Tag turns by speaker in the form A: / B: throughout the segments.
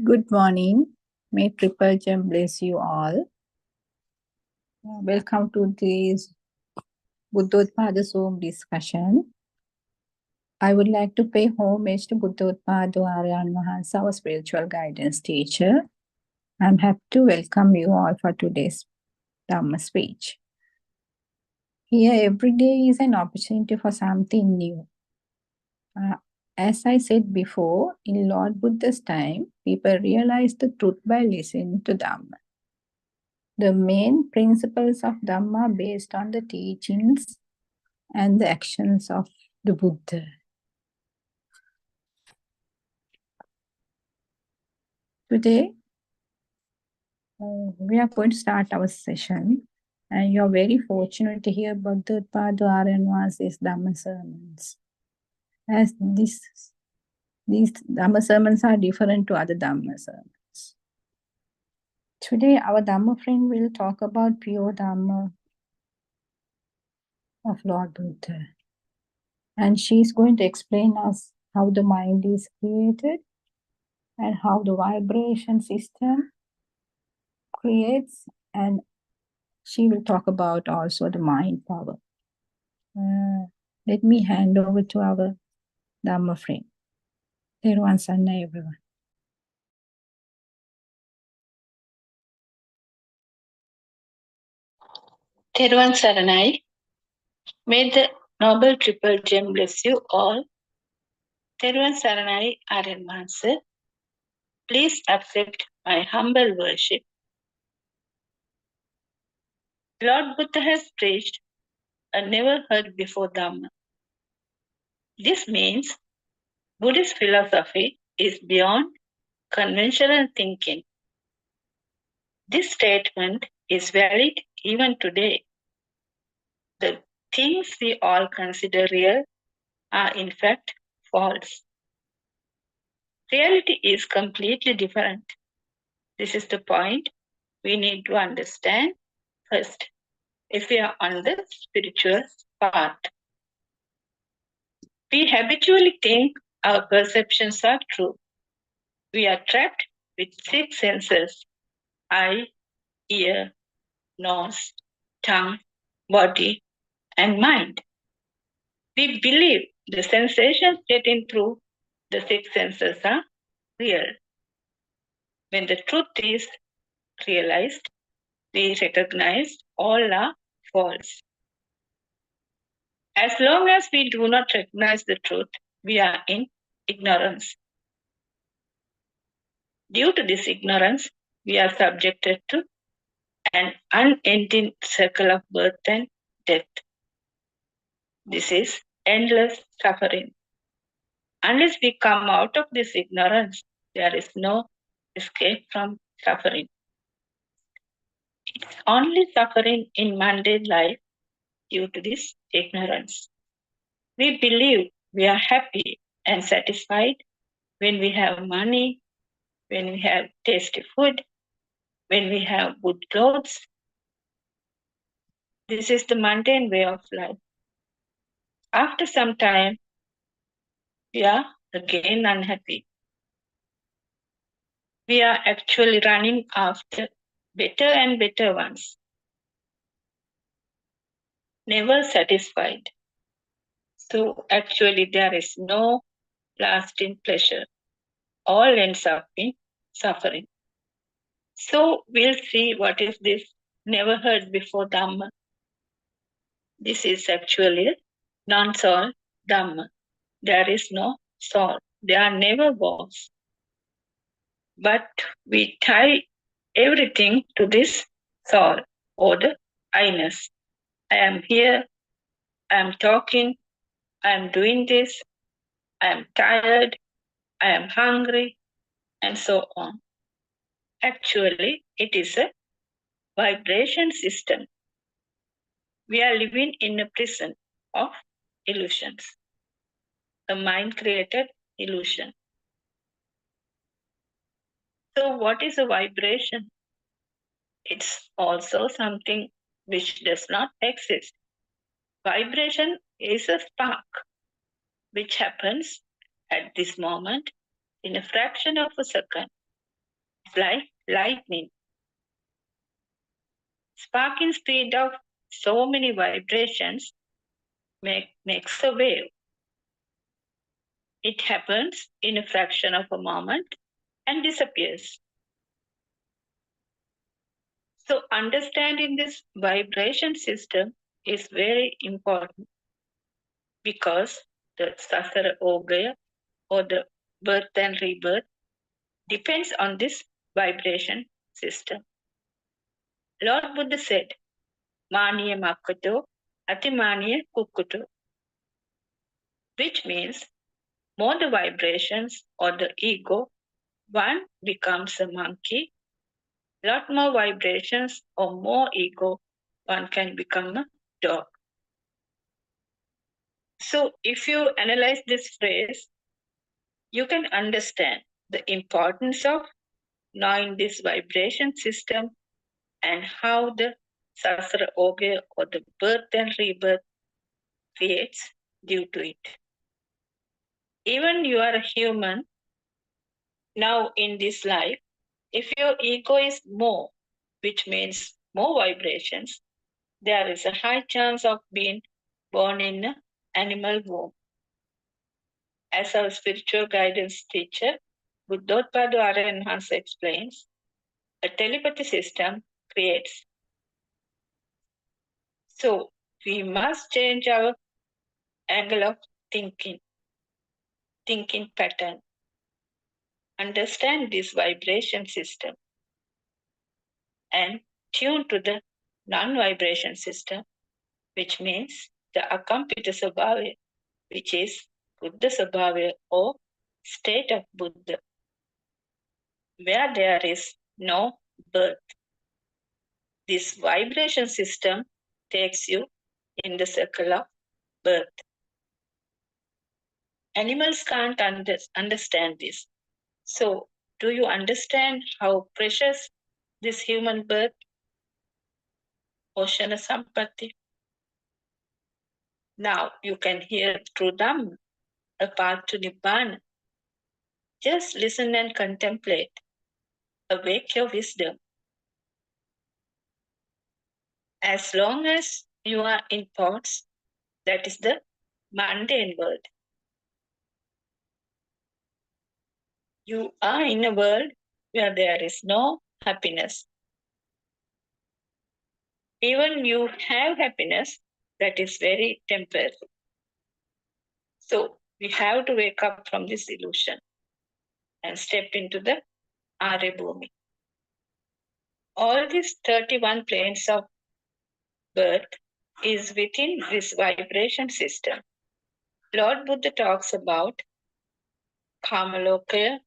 A: Good morning. May Triple Gem bless you all. Welcome to this Buddhotpada Zoom discussion. I would like to pay homage to Buddhotpada Arana, our spiritual guidance teacher. I'm happy to welcome you all for today's Dhamma speech. Here, every day is an opportunity for something new. As I said before, in Lord Buddha's time, people realized the truth by listening to Dhamma. The main principles of Dhamma are based on the teachings and the actions of the Buddha. Today, we are going to start our session, and you're very fortunate to hear Buddhotpada Arana's Dhamma sermons. As these Dhamma sermons are different to other Dhamma sermons. Today, our Dhamma friend will talk about pure Dhamma of Lord Buddha. And she's going to explain us how the mind is created and how the vibration system creates, and she will talk about also the mind power. Let me hand over to our Dhamma friend. Therwan Sanna, everyone.
B: Therwan Saranai, may the Noble Triple Gem bless you all. Therwan Saranai Aranmansa, please accept my humble worship. Lord Buddha has preached a never heard before Dhamma. This means Buddhist philosophy is beyond conventional thinking. This statement is valid even today. The things we all consider real are in fact false. Reality is completely different. This is the point we need to understand first if we are on the spiritual path. We habitually think our perceptions are true. We are trapped with 6 senses: eye, ear, nose, tongue, body, and mind. We believe the sensations getting through the 6 senses are real. When the truth is realized, we recognize all are false. As long as we do not recognize the truth, we are in ignorance. Due to this ignorance, we are subjected to an unending circle of birth and death. This is endless suffering. Unless we come out of this ignorance, there is no escape from suffering. It's only suffering in mundane life due to this ignorance. We believe we are happy and satisfied when we have money, when we have tasty food, when we have good clothes. This is the mundane way of life. After some time, we are again unhappy. We are actually running after better and better ones, never satisfied. So actually there is no lasting pleasure. All ends up in suffering. So we'll see what is this never heard before Dhamma. This is actually a non-soul Dhamma. There is no soul. There never was. But we tie everything to this soul or the I-ness. I am here, I am talking, I am doing this, I am tired, I am hungry, and so on. Actually, it is a vibration system. We are living in a prison of illusions, a mind-created illusion. So what is a vibration? It's also something which does not exist. Vibration is a spark which happens at this moment in a fraction of a second. like lightning. Sparking speed of so many vibrations makes a wave. It happens in a fraction of a moment and disappears. So understanding this vibration system is very important because the Sasara Ogaya or the birth and rebirth depends on this vibration system. Lord Buddha said, Maniya Makkato, Atimaniya Kukkuto, which means more the vibrations or the ego, one becomes a monkey. Lot more vibrations or more ego, one can become a dog. So if you analyze this phrase, you can understand the importance of knowing this vibration system and how the Sasra Oge or the birth and rebirth creates due to it. Even you are a human now in this life, if your ego is more, which means more vibrations, there is a high chance of being born in an animal womb. As our spiritual guidance teacher, Buddhotpada Arana explains, a telepathy system creates. So we must change our angle of thinking pattern, understand this vibration system, and tune to the non-vibration system, which means the Akampita Sabhava, which is Buddha Sabhava or state of Buddha, where there is no birth. This vibration system takes you in the circle of birth. Animals can't understand this. So, do you understand how precious this human birth, Oshana Sampatti? Now you can hear through Dhamma, a path to Nibbana. Just listen and contemplate. Awake your wisdom. As long as you are in thoughts, that is the mundane world. You are in a world where there is no happiness. Even you have happiness, that is very temporary. So we have to wake up from this illusion and step into the Arya Bhumi. All these 31 planes of birth is within this vibration system. Lord Buddha talks about Kamalokaya,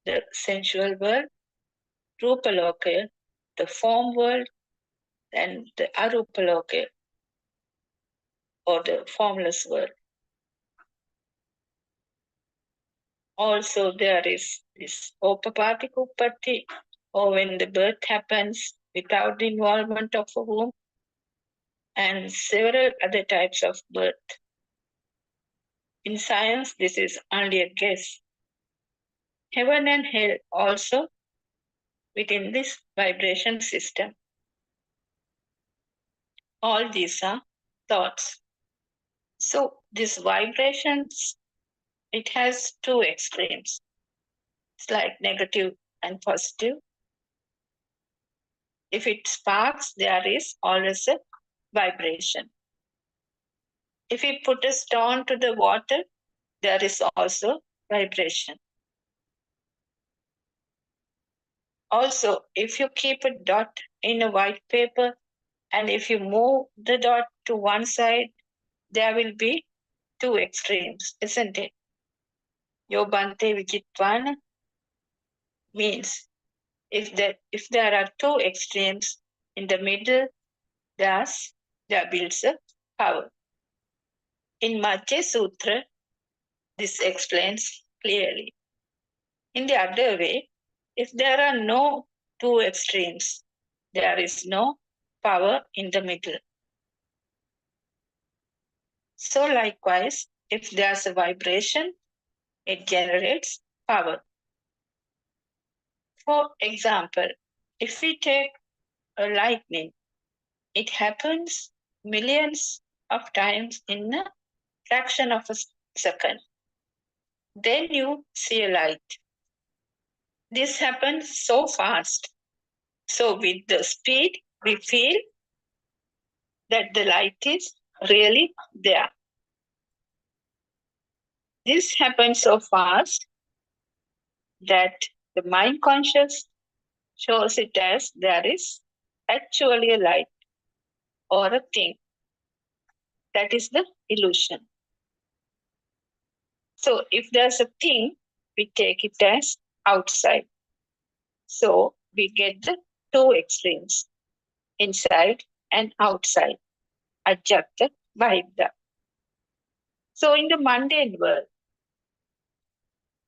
B: the sensual world, Rupalokaya, the form world, and the Arupalokaya, or the formless world. Also, there is this Opapatika Uppatti, or when the birth happens without the involvement of a womb, and several other types of birth. In science, this is only a guess. Heaven and hell also within this vibration system. All these are thoughts. So these vibrations, it has two extremes. It's like negative and positive. If it sparks, there is always a vibration. If we put a stone to the water, there is also vibration. Also, if you keep a dot in a white paper and if you move the dot to one side, there will be two extremes, isn't it? Yobante Vijitwana means if there are two extremes in the middle, there builds a power. In Majja Sutra, this explains clearly. In the other way, if there are no two extremes, there is no power in the middle. So likewise, if there's a vibration, it generates power. For example, if we take a lightning, it happens millions of times in a fraction of a second. Then you see a light. This happens so fast. So with the speed, we feel that the light is really there. This happens so fast that the mind conscious shows it as there is actually a light or a thing. That is the illusion. So if there's a thing, we take it as outside. So we get the two extremes, inside and outside, adjacta bahidda. So in the mundane world,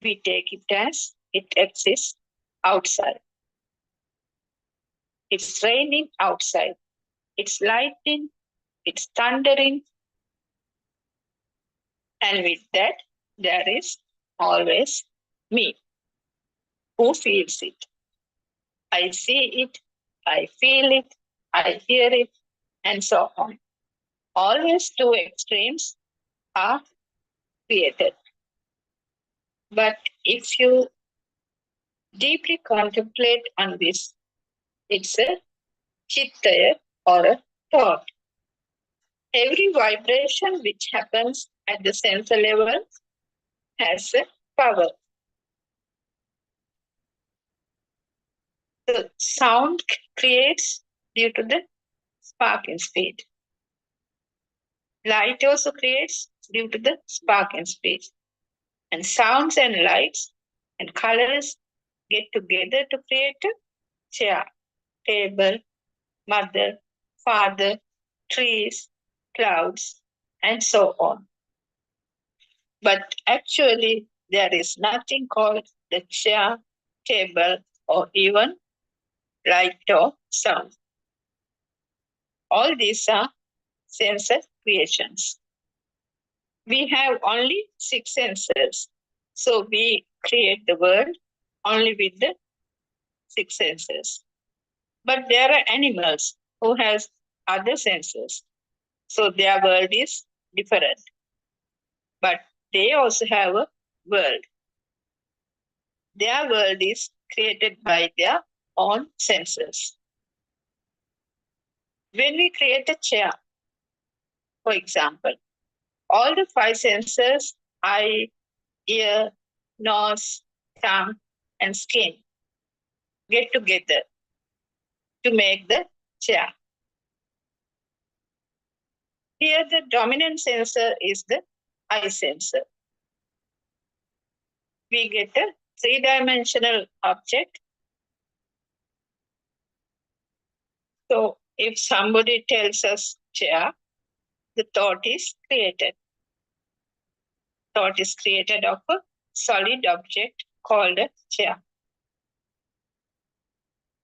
B: we take it as it exists outside. It's raining outside. It's lightning. It's thundering. And with that, there is always me who feels it. I see it. I feel it. I hear it. And so on. Always two extremes are created. But if you deeply contemplate on this, it's a chittaya or a thought. Every vibration which happens at the sensor level has a power. The sound creates due to the spark in speed. Light also creates due to the spark in speed. And sounds and lights and colors get together to create a chair, table, mother, father, trees, clouds, and so on. But actually, there is nothing called the chair, table, or even light or sound. All these are sense creations. We have only 6 senses. So we create the world only with the 6 senses. But there are animals who has other senses. So their world is different. But they also have a world. Their world is created by their own senses. When we create a chair, for example, all the 5 senses, eye, ear, nose, tongue, and skin, get together to make the chair. Here, the dominant sensor is the eye sensor. We get a 3-dimensional object. So, if somebody tells us chair, the thought is created. Thought is created of a solid object called a chair.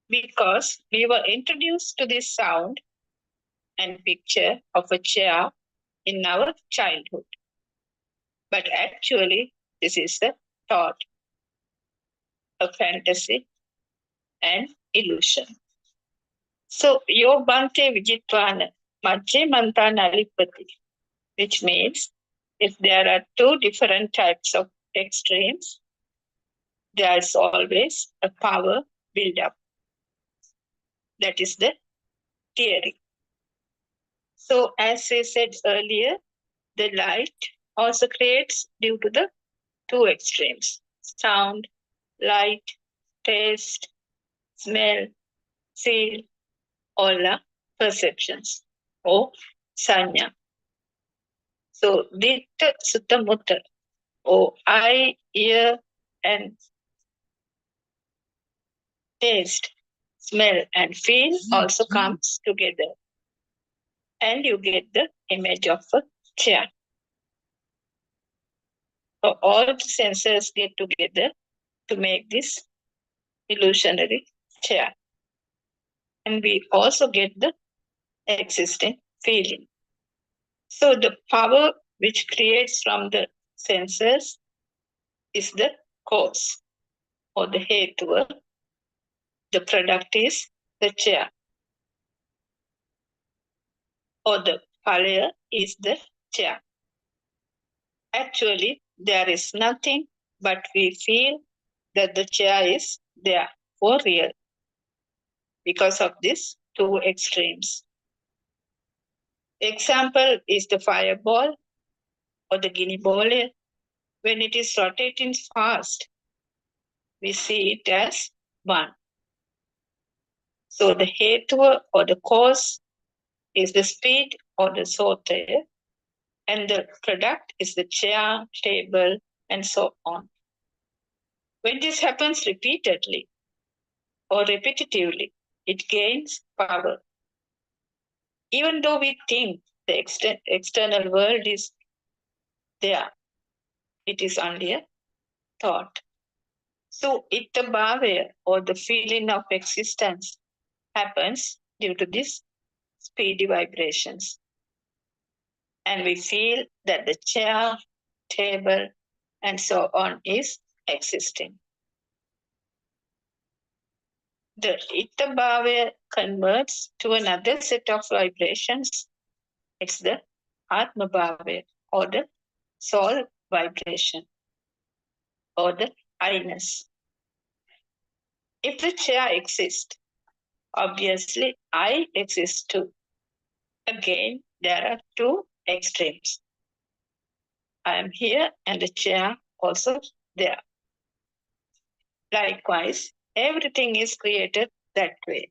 B: Because we were introduced to this sound and picture of a chair in our childhood. But actually, this is a thought, a fantasy, and illusion. So, yo bante vijitwana, majje mantana alipati, which means if there are 2 different types of extremes, there is always a power build up. That is the theory. So, as I said earlier, the light also creates due to the 2 extremes, sound, light, taste, smell, feel, all are perceptions or sanya. So, ditta, sutta, mutta, or eye, ear, and taste, smell, and feel also comes together. And you get the image of a chair. So all the senses get together to make this illusionary chair. And we also get the existing feeling. So the power which creates from the senses is the cause or the hetuva, The product is the chair, or the color is the chair. Actually, there is nothing, but we feel that the chair is there for real because of these two extremes. Example is the fireball or the guinea ball. When it is rotating fast, we see it as one. So the hetu or the cause is the speed or the sorter, and the product is the chair, table, and so on. When this happens repeatedly or repetitively, it gains power. Even though we think the external world is there, it is only a thought. So ittabhavaya, or the feeling of existence, happens due to these speedy vibrations. And we feel that the chair, table, and so on is existing. The ittabhavaya converts to another set of vibrations. It's the atmabhavaya, or the soul vibration, or the I-ness. If the chair exists, obviously I exist too. Again, there are two extremes. I am here and the chair also there. Likewise, everything is created that way.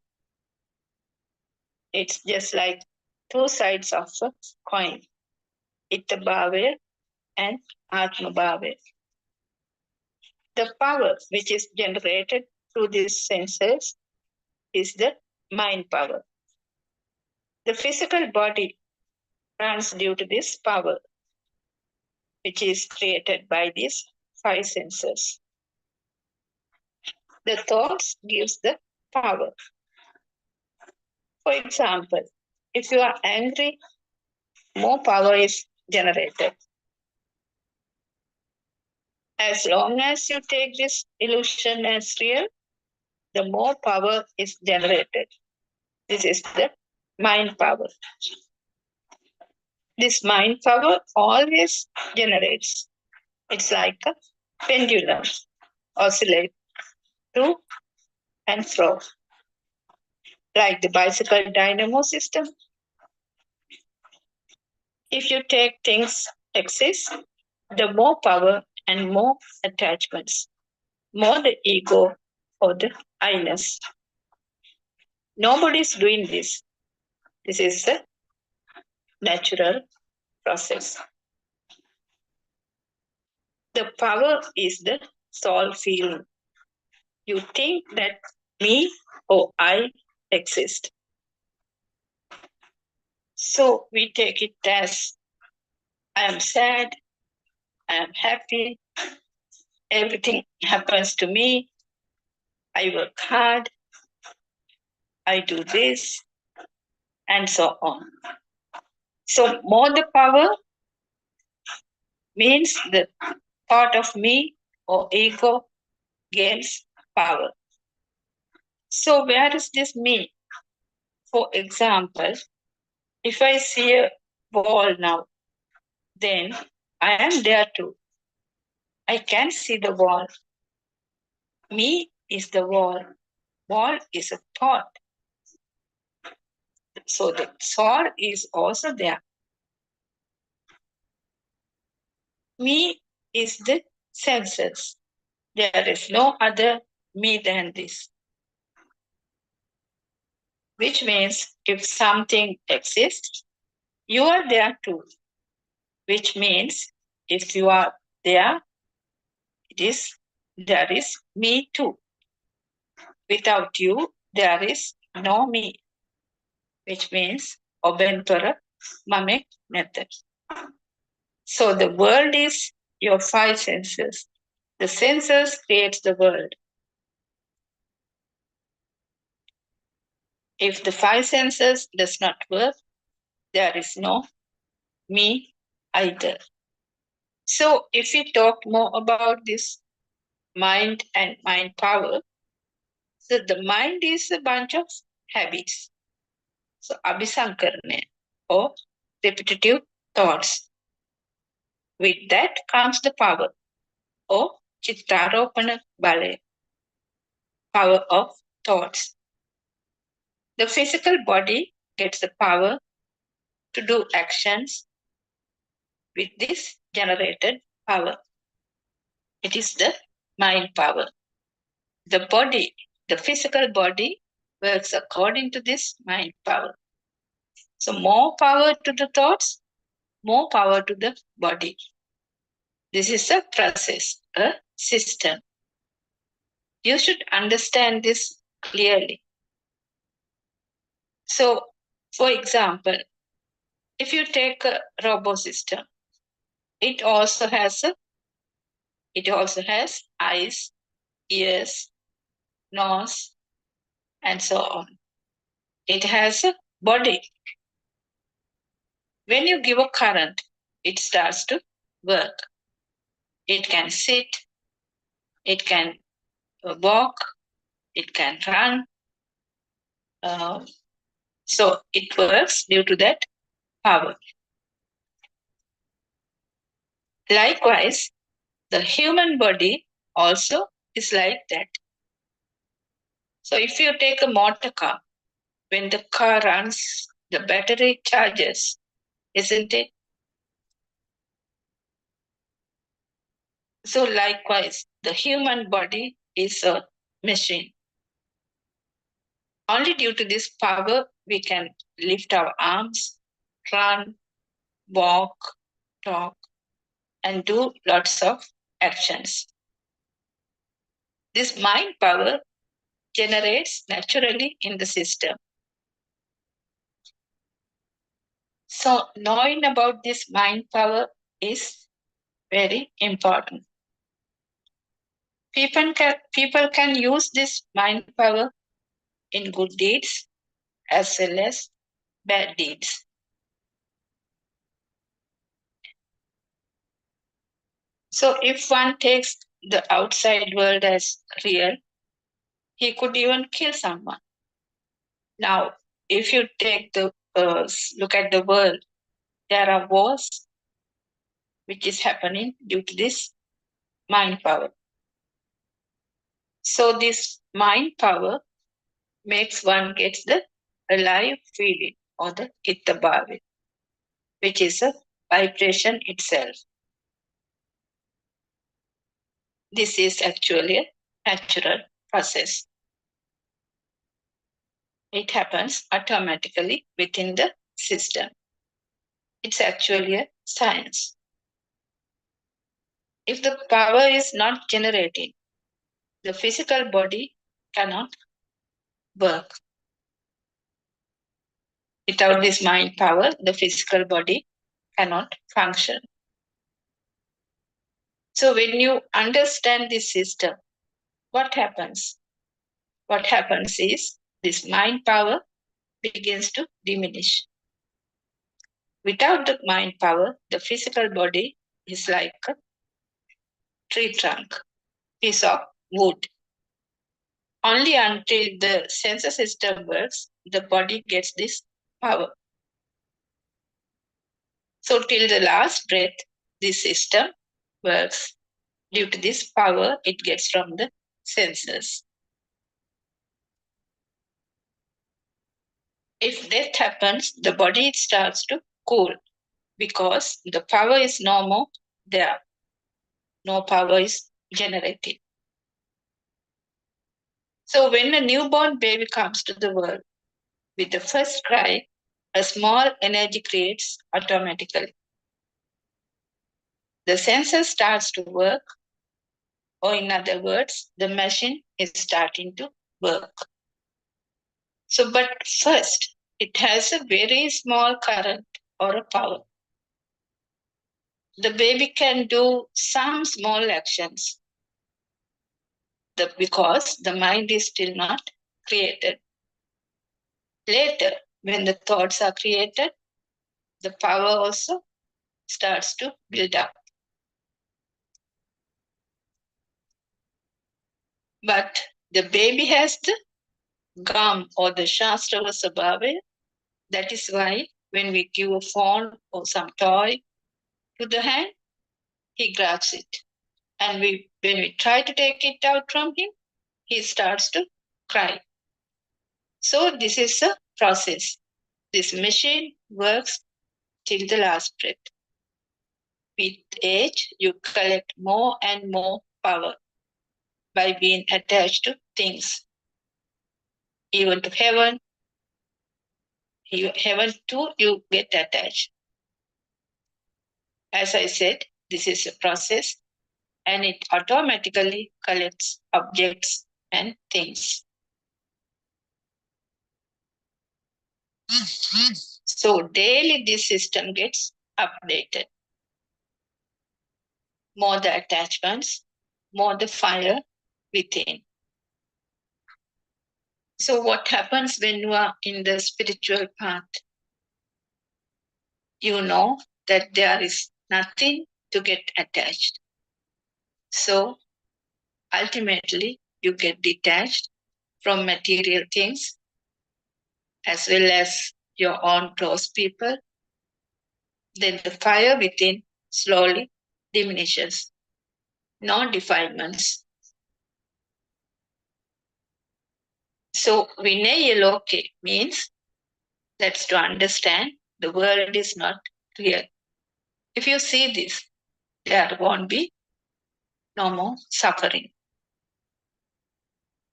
B: It's just like two sides of a coin, Ittabhavaya and Atmabhavaya. The power which is generated through these senses is the mind power. The physical body runs due to this power, which is created by these five senses. The thoughts gives the power. For example, if you are angry, more power is generated. As long as you take this illusion as real, the more power is generated. This is the mind power. This mind power always generates. It's like a pendulum, oscillate to and fro. Like the bicycle dynamo system. If you take things exist, the more power and more attachments, more the ego or the I-ness. Nobody's doing this. This is a natural process. The power is the soul feeling. You think that me or I exist. So we take it as I am sad, I am happy, everything happens to me, I work hard, I do this, and so on. So more the power means the part of me or ego gains power. So where is this me? For example, if I see a wall now, then I am there too. I can see the wall. Me is the wall. Wall is a thought. So the soul is also there. Me is the senses. There is no other me than this. Which means if something exists, you are there too. Which means if you are there, there is me too. Without you, there is no me. Which means Obentora Mamek method. So the world is your five senses. The senses creates the world. If the five senses does not work, there is no me either. So if we talk more about this mind and mind power, So the mind is a bunch of habits. So abhisankarana or repetitive thoughts. With that comes the power or chittaropana bale, power of thoughts. The physical body gets the power to do actions with this generated power. It is the mind power. The body, the physical body, works according to this mind power. So, more power to the thoughts, more power to the body. This is a process, a system. You should understand this clearly. So, for example, if you take a robot system, it also has eyes, ears, nose, and so on. It has a body. When you give a current, it starts to work. It can sit, it can walk, it can run. So it works due to that power. Likewise, the human body also is like that. So if you take a motor car, when the car runs, the battery charges, isn't it? So likewise, the human body is a machine. Only due to this power, we can lift our arms, run, walk, talk, and do lots of actions. This mind power generates naturally in the system. So knowing about this mind power is very important. People can use this mind power in good deeds as well as bad deeds. So if one takes the outside world as real, he could even kill someone. Now, if you take the look at the world, there are wars which is happening due to this mind power. So this mind power makes one gets the alive feeling or the ittabhavi, which is a vibration itself. This is actually a natural process. It happens automatically within the system. It's actually a science. If the power is not generated, the physical body cannot work. Without this mind power, the physical body cannot function. So when you understand this system, what happens? What happens is this mind power begins to diminish. Without the mind power, the physical body is like a tree trunk, piece of wood. Only until the sensor system works, the body gets this power. So till the last breath, this system works. Due to this power, it gets from the senses. If death happens, the body starts to cool because the power is no more there. No power is generated. So when a newborn baby comes to the world, with the first cry, a small energy creates automatically. The sensor starts to work, or in other words, the machine is starting to work. So, but first, it has a very small current or a power. The baby can do some small actions because the mind is still not created. Later, when the thoughts are created, the power also starts to build up. But The baby has the gum or the Shastra Sabhava. That is why when we give a phone or some toy to the hand, he grabs it. And when we try to take it out from him, he starts to cry. So this is a process. This machine works till the last breath. With age, you collect more and more power by being attached to things. Even to heaven too, you get attached. As I said, this is a process and it automatically collects objects and things. So daily this system gets updated. More the attachments, more the fire within. So what happens when you are in the spiritual path? You know that there is nothing to get attached. So ultimately you get detached from material things as well as your own close people. Then the fire within slowly diminishes. No defilements. So Vinayaloke means that's to understand the world is not real. If you see this, there won't be no more suffering.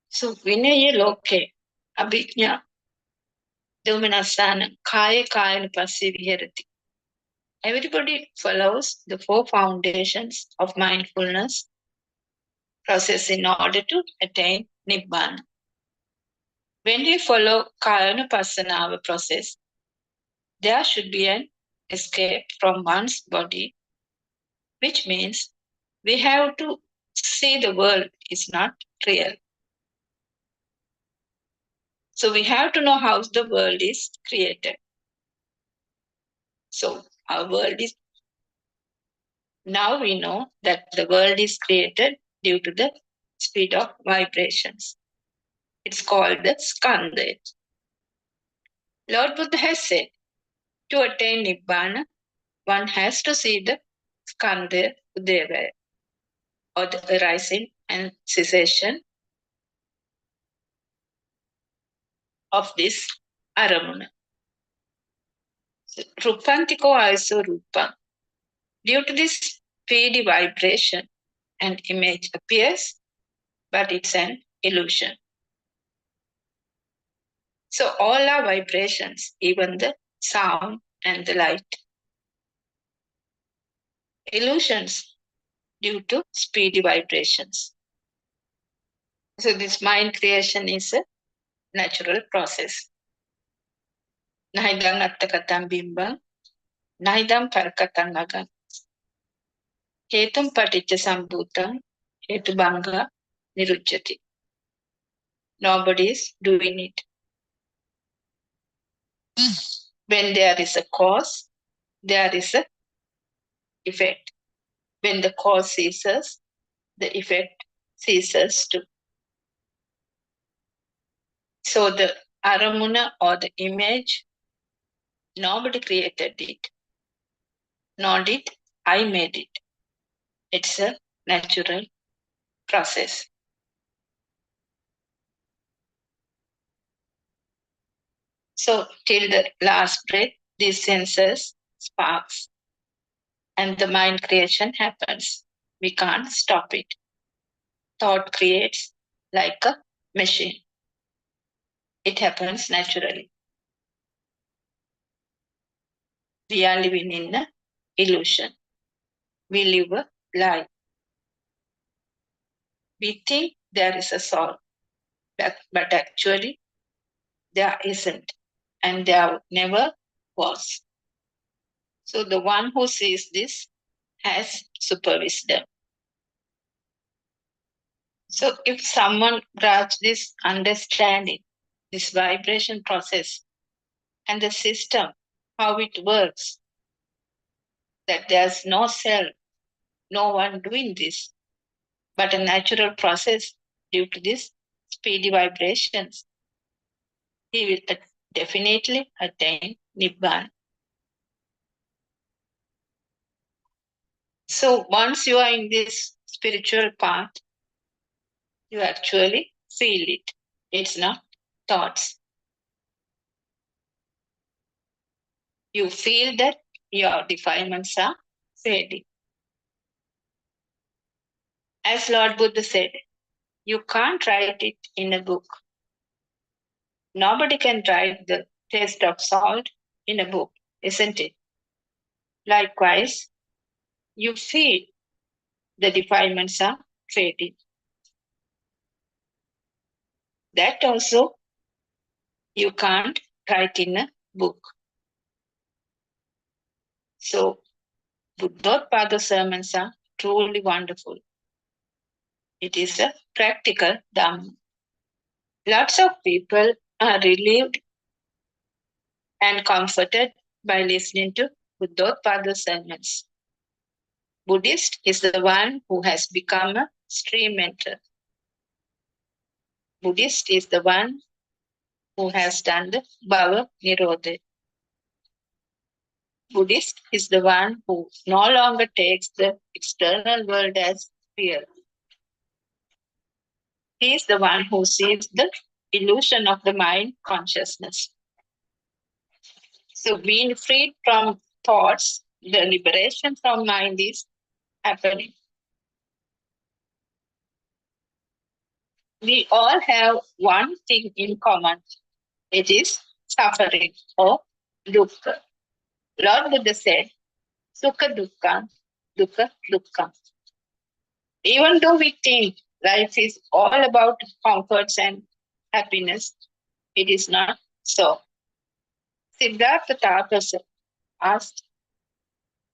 B: So Vinayaloke, Abhijna, Dominasana, Kaya Kaya Viharati. Everybody follows the four foundations of mindfulness process in order to attain Nibbana. When we follow Kayanupassana process, there should be an escape from one's body, which means we have to see the world is not real. So we have to know how the world is created. So our world is, now we know that the world is created due to the speed of vibrations. It's called the skandha. Lord Buddha has said, to attain Nibbana, one has to see the skandha udaya, or the arising and cessation of this aramuna. So, Rupantiko also rupa. Due to this speedy vibration, an image appears, but it's an illusion. So all are vibrations, even the sound and the light. Illusions due to speedy vibrations. So this mind creation is a natural process. Naidam attakatam bimbam, naidam parakatam agam. Hetum paticca sambhutam, hetubanga niruchyati. Nobody is doing it. When there is a cause, there is an effect. When the cause ceases, the effect ceases too. So the aramuna or the image, nobody created it, nor did I made it. It's a natural process. So till the last breath, these senses sparks and the mind creation happens. We can't stop it. Thought creates like a machine. It happens naturally. We are living in an illusion. We live a lie. We think there is a soul, but actually there isn't, and there never was. So the one who sees this has super wisdom. So if someone grasps this understanding, this vibration process, and the system, how it works, that there's no self, no one doing this, but a natural process due to this speedy vibrations, he will definitely attain Nibbana. So once you are in this spiritual path, you actually feel it. It's not thoughts. You feel that your defilements are fading. As Lord Buddha said, you can't write it in a book. Nobody can write the taste of salt in a book, isn't it? Likewise, you feel the defilements are fading. That also you can't write in a book. So, Buddhotpada sermons are truly wonderful. It is a practical Dhamma. Lots of people are relieved and comforted by listening to Buddhotpada sermons. Buddhist is the one who has become a stream mentor. Buddhist is the one who has done the Bhava Nirodha. Buddhist is the one who no longer takes the external world as real. He is the one who sees the illusion of the mind consciousness. So being freed from thoughts, the liberation from mind is happening. We all have one thing in common. It is suffering or dukkha. Lord Buddha said, Sukha dukkha, dukkha dukkha. Even though we think life is all about comforts and happiness, it is not so. Siddhartha Thakur asked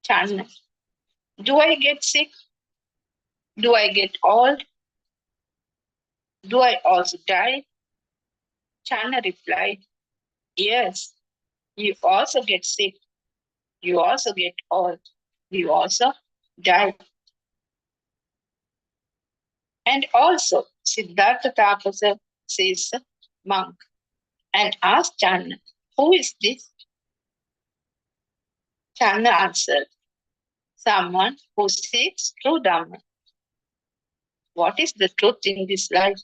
B: Channa, do I get sick? Do I get old? Do I also die? Channa replied, yes, you also get sick. You also get old. You also die. And also, Siddhartha Thakur says monk and asked Channa, who is this? Channa answered, someone who seeks true Dhamma. What is the truth in this life?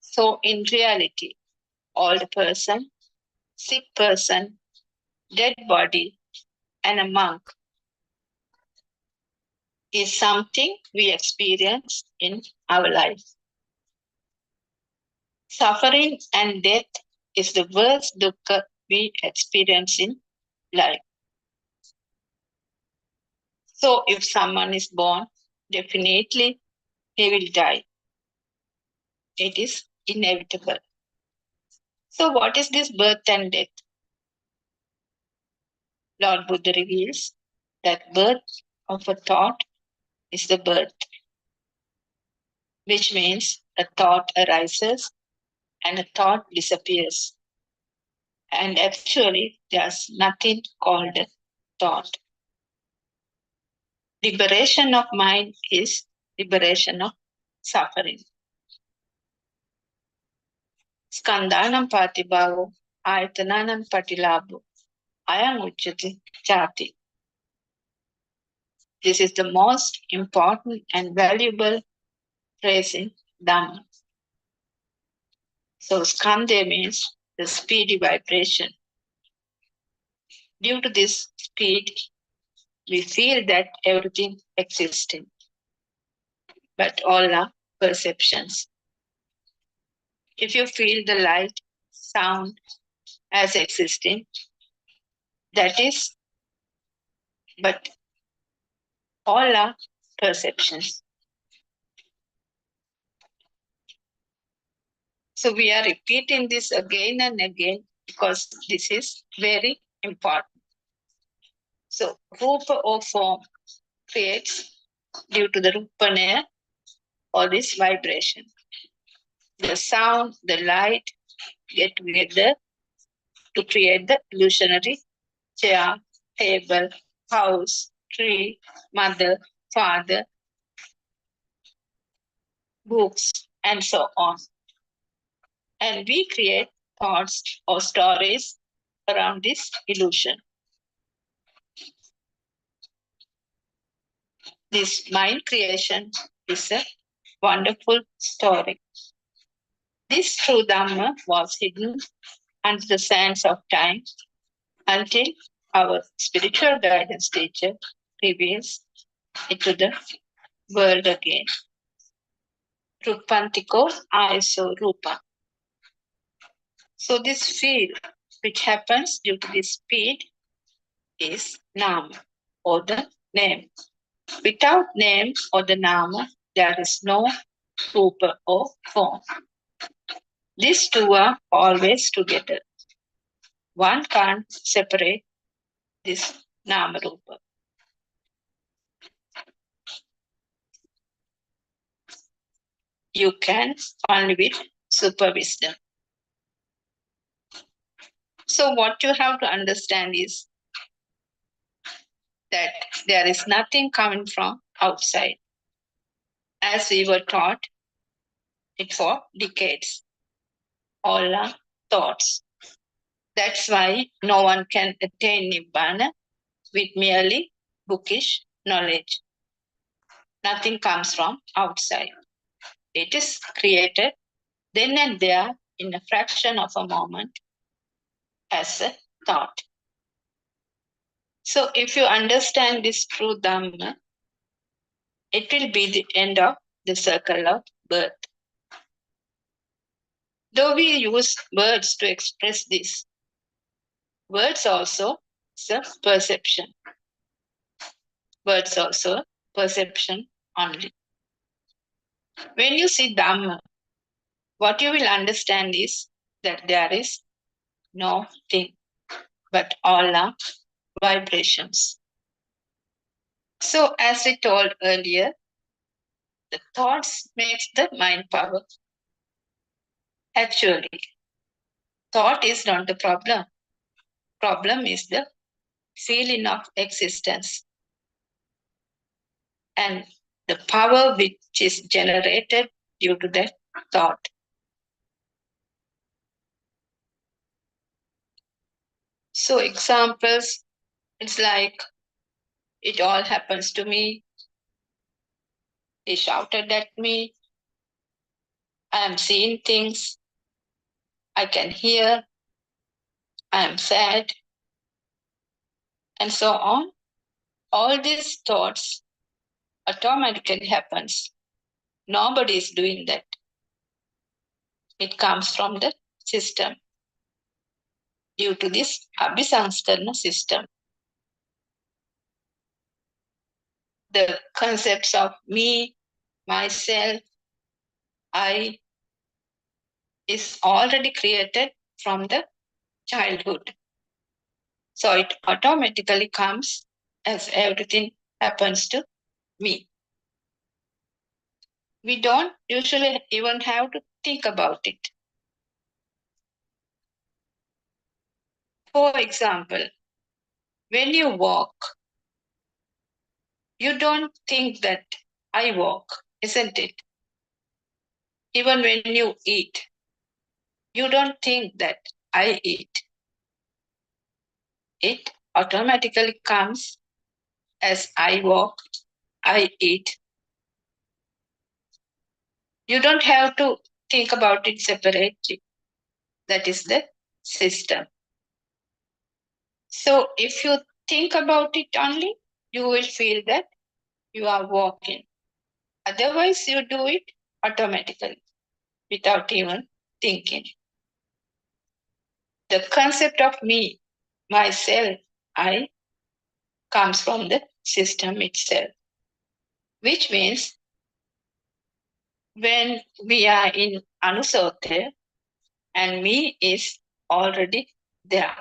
B: So in reality, old person, sick person, dead body, and a monk is something we experience in our life. Suffering and death is the worst dukkha we experience in life. So if someone is born, definitely he will die. It is inevitable. So what is this birth and death? Lord Buddha reveals that birth of a thought is the birth, which means a thought arises and a thought disappears. And actually, there's nothing called a thought. Liberation of mind is liberation of suffering. Skandhanam patibhavo, ayatananam patilabho, ayam uchyate jati. This is the most important and valuable phrase in Dhamma. So skandha means the speedy vibration. Due to this speed, we feel that everything existing, but all are perceptions. If you feel the light, sound as existing, that is, but all are perceptions. So we are repeating this again and again because this is very important. So rupa or form creates due to the rupanaya or this vibration. The sound, the light get together to create the illusionary chair, table, house, tree, mother, father. books, and so on. And we create thoughts or stories around this illusion. This mind creation is a wonderful story. This true Dhamma was hidden under the sands of time until our spiritual guidance teacher reveals it to the world again. Rupantiko Aiso Rupa. So this field which happens due to this speed is Nama or the name. Without name or the Nama, there is no Rupa or form. These two are always together. One can't separate this Nama Rupa. You can only with super wisdom. So what you have to understand is that there is nothing coming from outside. As we were taught it for decades. All are thoughts. That's why no one can attain Nibbana with merely bookish knowledge. Nothing comes from outside. It is created then and there in a fraction of a moment as a thought. So if you understand this true Dhamma, it will be the end of the circle of birth. Though we use words to express this, words also is a perception. Words also perception only. When you see Dhamma, what you will understand is that there is no thing, but all are vibrations. So as we told earlier, the thoughts makes the mind power. Actually, thought is not the problem. Problem is the feeling of existence and the power which is generated due to that thought. So examples, it's like it all happens to me. He shouted at me. I am seeing things. I can hear. I am sad. And so on. All these thoughts automatically happens. Nobody is doing that. It comes from the system due to this Abhisanskarana system. The concepts of me, myself, I is already created from the childhood. So it automatically comes as everything happens to me. We don't usually even have to think about it. For example, when you walk, you don't think that I walk, isn't it? Even when you eat, you don't think that I eat. It automatically comes as I walk, I eat. You don't have to think about it separately. That is the system. So if you think about it only, you will feel that you are walking. Otherwise, you do it automatically without even thinking. The concept of me, myself, I comes from the system itself, which means when we are in Anusote and me is already there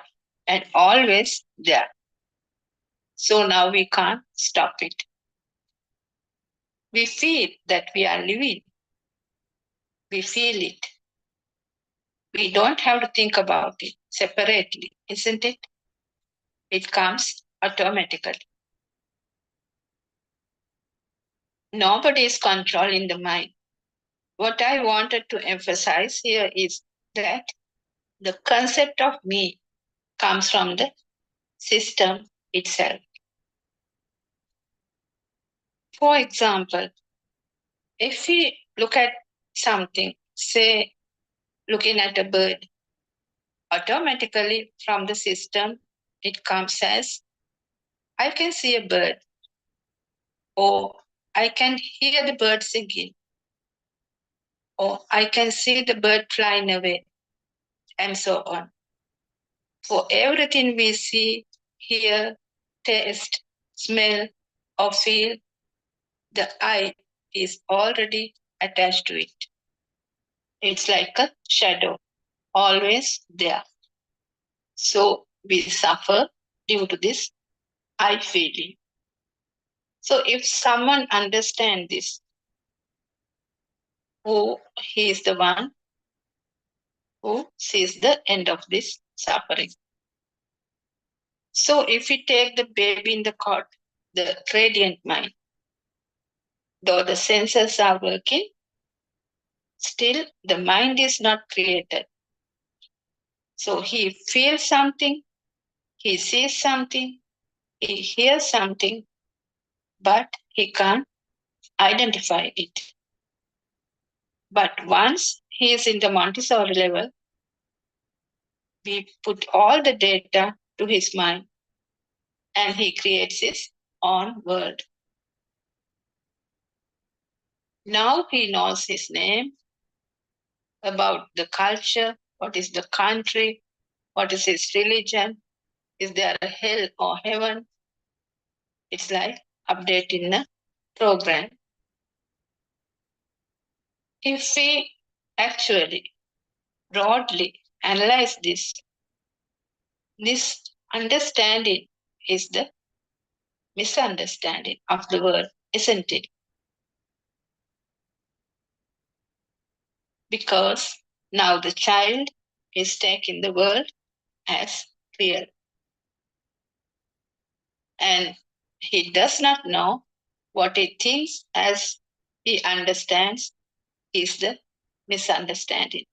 B: and always there. So now we can't stop it. We feel that we are living. We feel it. We don't have to think about it separately, isn't it? It comes automatically. Nobody is controlling the mind. what I wanted to emphasize here is that the concept of me comes from the system itself. For example, if we look at something, say looking at a bird, automatically from the system, it comes as I can see a bird, or I can hear the bird singing, or I can see the bird flying away, and so on. For everything we see, hear, taste, smell, or feel, the I is already attached to it. It's like a shadow, always there. So we suffer due to this I feeling. So if someone understands this, he is the one who sees the end of this suffering. So if we take the baby in the cot, the radiant mind, though the senses are working, still the mind is not created. So he feels something, he sees something, he hears something, but he can't identify it. But once he is in the Montessori level, we put all the data to his mind and he creates his own world. Now he knows his name, about the culture, what is the country, what is his religion, is there a hell or heaven? It's like updating a program. If we actually broadly analyze this understanding is the misunderstanding of the world, isn't it? Because now the child is taking the world as real. And he does not know what he thinks as he understands is the misunderstanding.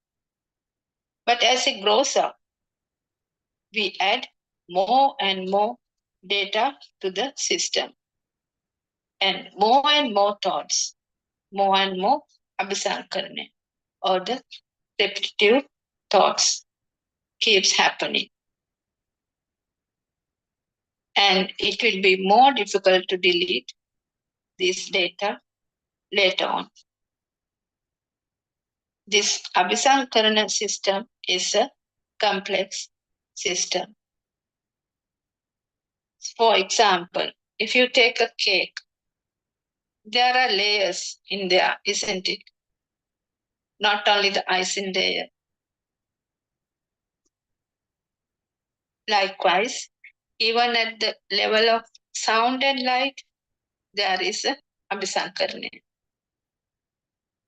B: But as he grows up, we add more and more data to the system and more thoughts, more and more abhisankarane, or the repetitive thoughts keeps happening. And it will be more difficult to delete this data later on. This abhisankarana system is a complex system. For example, if you take a cake, there are layers in there, isn't it? Not only the icing layer. Likewise, even at the level of sound and light, there is a abhisankarana.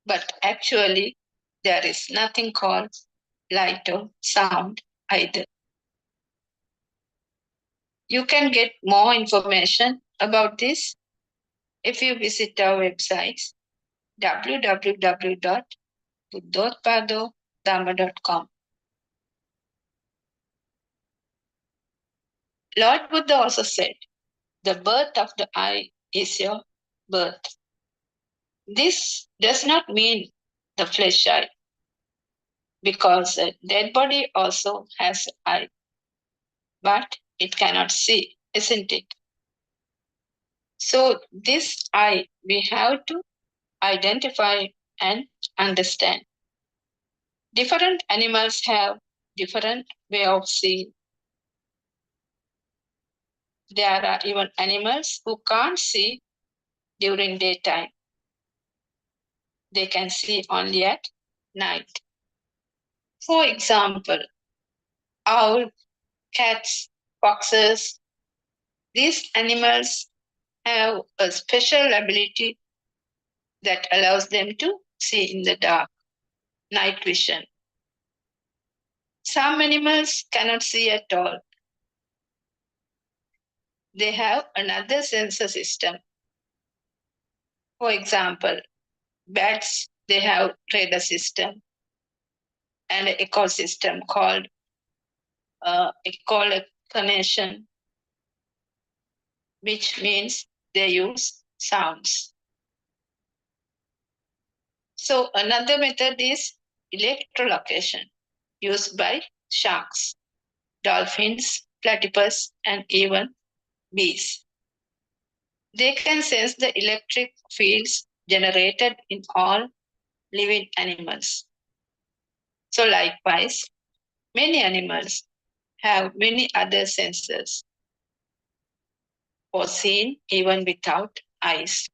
B: But actually, there is nothing called light or sound either. You can get more information about this if you visit our websites www.buddhodpadodhamma.com. Lord Buddha also said, the birth of the I is your birth. This does not mean the flesh eye, because a dead body also has an eye, but it cannot see, isn't it? So this I we have to identify and understand. Different animals have different way of seeing. There are even animals who can't see during daytime. They can see only at night. For example, owl, cats, foxes, these animals have a special ability that allows them to see in the dark, night vision. Some animals cannot see at all. They have another sensor system. For example, bats they have radar system and an ecosystem called echolocation, which means they use sounds. So another method is electrolocation used by sharks, dolphins, platypus, and even bees. They can sense the electric fields generated in all living animals. So likewise, many animals have many other sensors or seen even without eyes.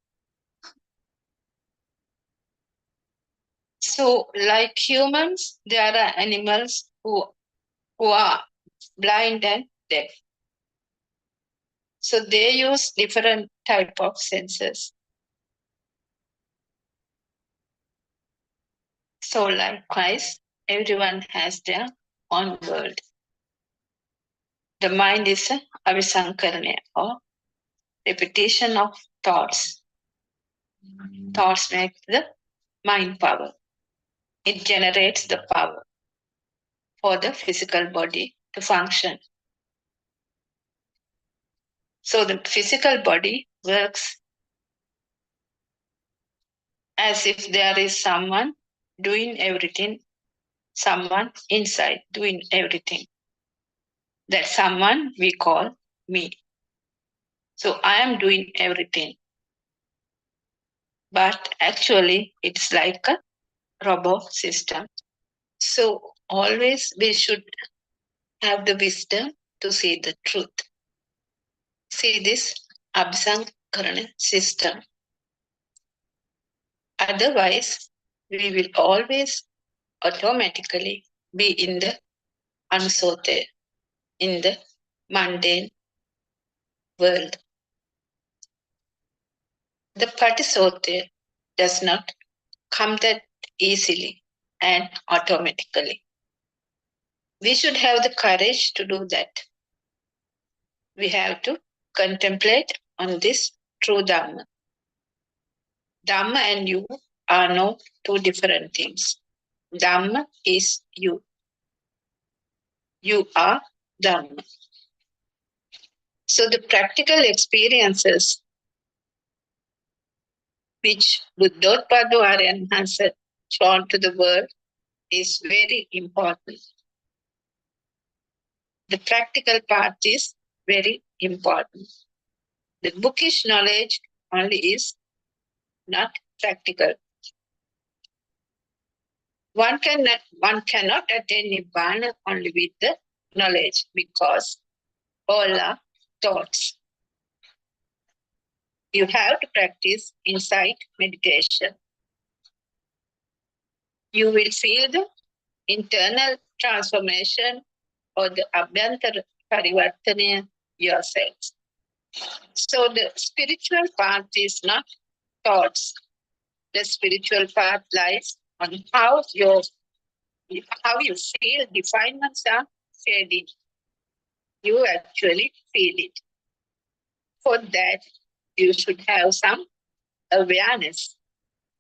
B: So like humans, there are animals who are blind and deaf. So they use different type of sensors. So likewise, everyone has their own world. The mind is a avisankarana or repetition of thoughts. Thoughts make the mind power. It generates the power for the physical body to function. So the physical body works as if there is someone doing everything, someone inside doing everything. That someone we call me. So I am doing everything. But actually, it's like a robot system. So always we should have the wisdom to see the truth. See this Absankarana system. Otherwise, we will always automatically be in the ansote, in the mundane world. The patisote does not come that easily and automatically. We should have the courage to do that. We have to contemplate on this true Dhamma. Dhamma and you are no two different things. Dhamma is you. You are Dhamma. So the practical experiences which Buddhotpada Aryan has shown to the world is very important. The practical part is very important. The bookish knowledge only is not practical. One cannot attain Nibbana only with the knowledge because all are thoughts. You have to practice insight meditation. You will feel the internal transformation or the abhyantara parivartana yourself. So the spiritual path is not thoughts. The spiritual path lies on how you feel definements are fading. You actually feel it. For that, you should have some awareness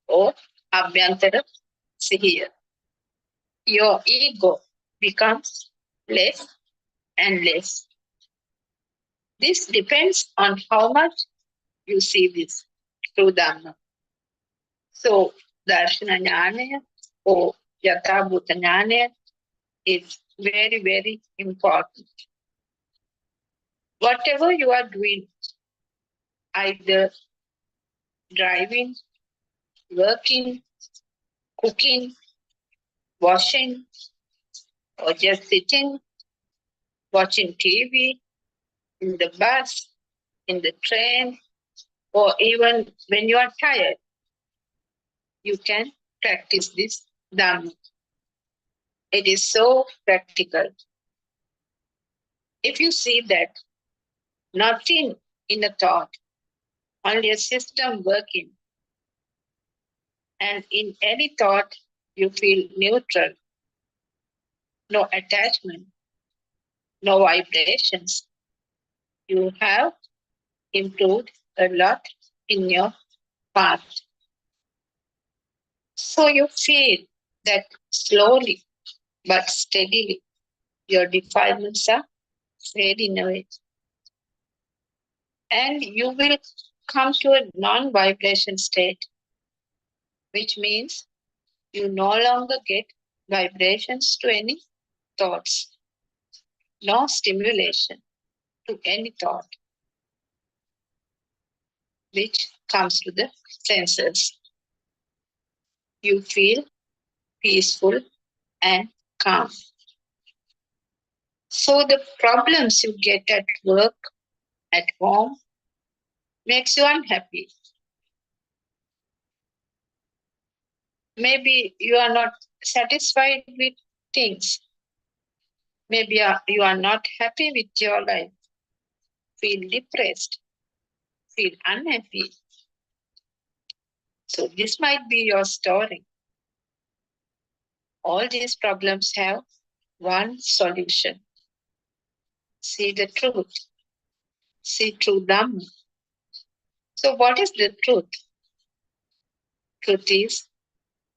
B: or abhyantara sihiya. Your ego becomes less and less. This depends on how much you see this through Dhamma. So, Darshana Jnana or Yatha Bhuta Jnana is very, very important. Whatever you are doing, either driving, working, cooking, washing, or just sitting, watching TV, in the bus, in the train, or even when you are tired, you can practice this Dhamma. It is so practical. If you see that nothing in a thought, only a system working, and in any thought you feel neutral, no attachment, no vibrations, you have improved a lot in your path. So you feel that slowly but steadily your defilements are fading away. And you will come to a non vibration state, which means you no longer get vibrations to any thoughts, no stimulation to any thought, which comes to the senses. You feel peaceful and calm. So the problems you get at work, at home, makes you unhappy. Maybe you are not satisfied with things. Maybe you are not happy with your life. Feel depressed, feel unhappy. So this might be your story. All these problems have one solution. See the truth. See true Dhamma. So what is the truth? Truth is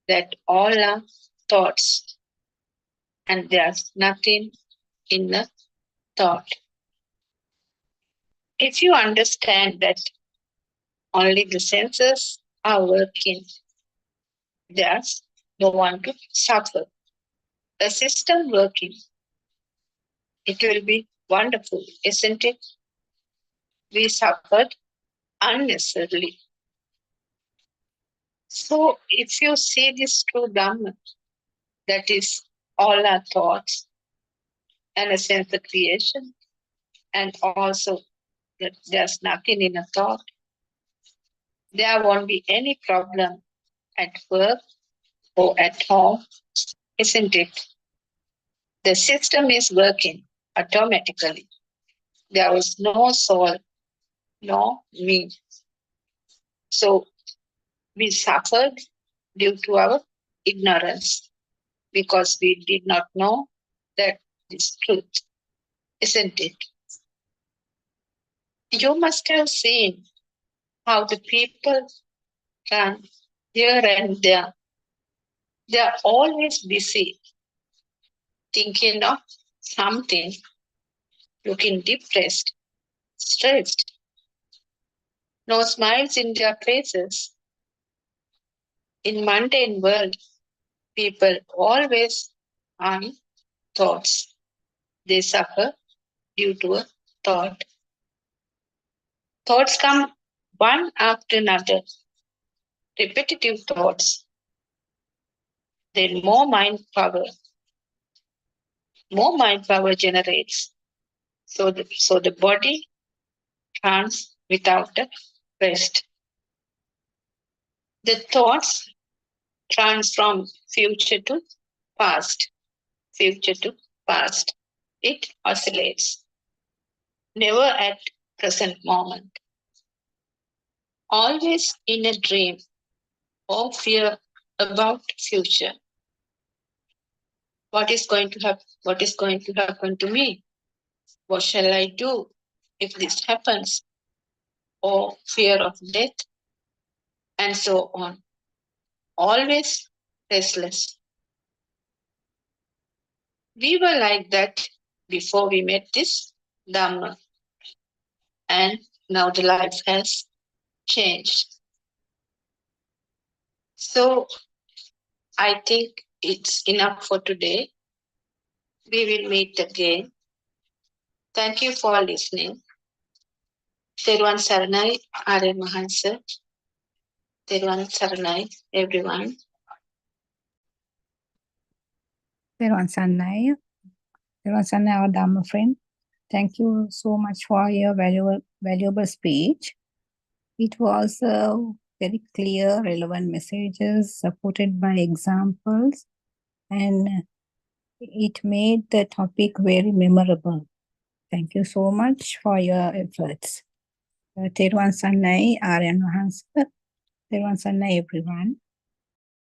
B: that all are thoughts and there's nothing in a thought. If you understand that only the senses are working, there's no one to suffer. The system working, it will be wonderful, isn't it? We suffered unnecessarily. So if you see this true Dhamma, that is all our thoughts and a sense of creation, and also that there's nothing in a thought, there won't be any problem at work or at home, isn't it? The system is working automatically. There is no soul, no me. So we suffered due to our ignorance because we did not know that this truth, isn't it? You must have seen how the people run here and there. They are always busy thinking of something, looking depressed, stressed, no smiles in their faces. In mundane world, people always on thoughts. They suffer due to a thought. Thoughts come one after another, repetitive thoughts. Then more mind power generates. So the body runs without a rest. The thoughts runs from future to past, future to past. It oscillates, never at present moment. Always in a dream or fear about future. What is going to happen? What is going to happen to me? What shall I do if this happens? Or fear of death, and so on. Always restless. We were like that before we met this Dhamma, and now the life has changed. So I think it's enough for today. We will meet again. Thank you for listening. Teruvan Saranai, Aryan Mahansa. Teruvan Saranai, everyone.
A: Teruvan Sannai, our Dhamma friend. Thank you so much for your valuable speech. It was very clear, relevant messages supported by examples, and it made the topic very memorable. Thank you so much for your efforts. Teruvan Sannai, Aryan Mahansa. Teruvan Sannai, everyone.